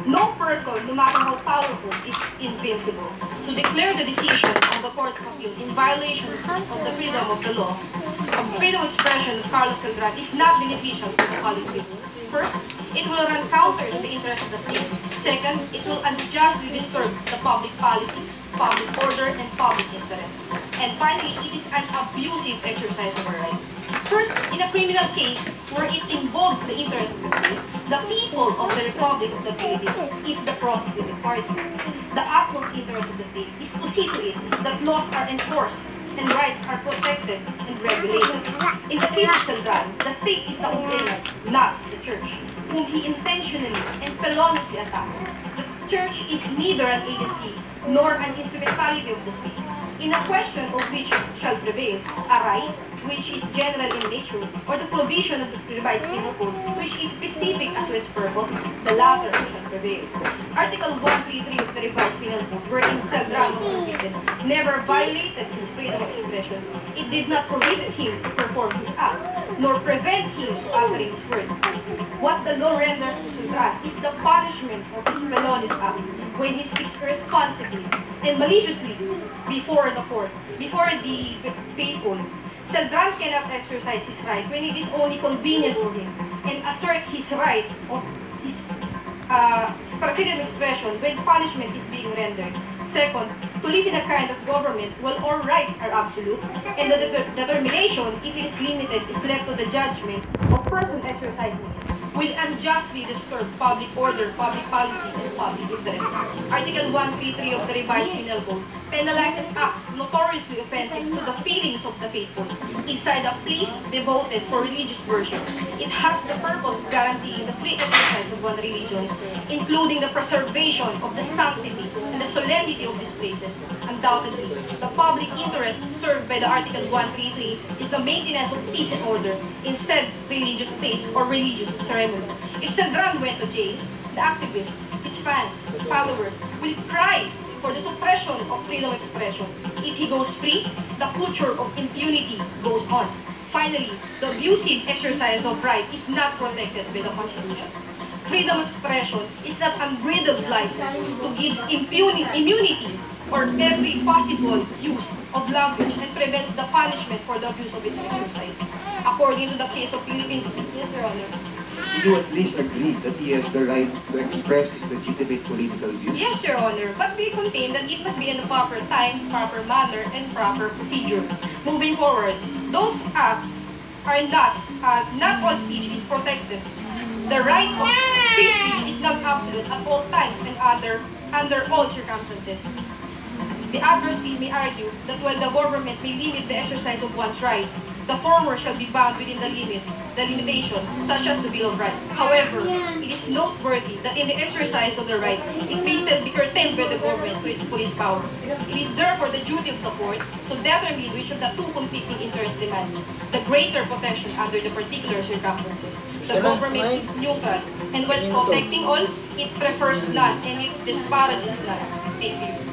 No person, no matter how powerful, is invincible. To declare the decision of the Courts of Appeal in violation of the freedom of the law, of freedom of expression of Carlos Celdran is not beneficial for the following reasons. First, it will run counter to the interest of the state. Second, it will unjustly disturb the public policy, public order, and public interest. And finally, it is an abusive exercise of a right. First, in a criminal case where it involves the interest of the state, the people of the Republic of the Philippines is the prosecuting party. The utmost interest of the state is to see to it that laws are enforced and rights are protected and regulated. In the case of Celdran, the state is the complainant, not the church, whom he intentionally and feloniously attacked. The church is neither an agency nor an instrumentality of the state. In a question of which shall prevail, a right, which is general in nature, or the provision of the revised penal code, which is specific as to its purpose, the latter shall prevail. Article 133 of the revised penal code, wherein Celdran was convicted, never violated his freedom of expression. It did not prohibit him to perform his act, nor prevent him from uttering his word. What the law renders to Celdran is the punishment of his felonious act when he speaks irresponsibly and maliciously before the court, before the faithful. Celdran cannot exercise his right when it is only convenient for him and assert his right of his freedom of expression when punishment is being rendered. Second, to live in a kind of government where all rights are absolute and the determination, if it is limited, is left to the judgment of person exercising it, will unjustly disturb public order, public policy, and public interest. Article 133 of the revised penal code penalizes acts notoriously offensive to the feelings of the faithful inside a place devoted for religious worship. It has the purpose of guaranteeing the free exercise of one religion, including the preservation of the sanctity and the solemnity of these places. Undoubtedly, the public interest served by the Article 133 is the maintenance of peace and order in said religious place or religious ceremony. If Celdran went to jail, the activists, his fans, followers, will cry for the suppression of freedom of expression. If he goes free, the culture of impunity goes on. Finally, the abusive exercise of right is not protected by the Constitution. Freedom of expression is not unbridled license to give immunity or every possible use of language and prevents the punishment for the abuse of its exercise. According to the case of Philippines, yes, Your Honor. Do you at least agree that he has the right to express his legitimate political views? Yes, Your Honor, but we contain that it must be in the proper time, proper manner, and proper procedure. Moving forward, those acts are not all speech is protected. The right of free speech is not absolute at all times and under all circumstances. The adversary may argue that while the government may limit the exercise of one's right, the former shall be bound within the limitation, such as the Bill of Rights. However, it is noteworthy that in the exercise of the right, it may still be curtailed by the government to its police power. It is therefore the duty of the court to determine which of the two competing interests demands the greater protection under the particular circumstances. The government is neutral, and while protecting all, it prefers none and it disparages none. Thank you.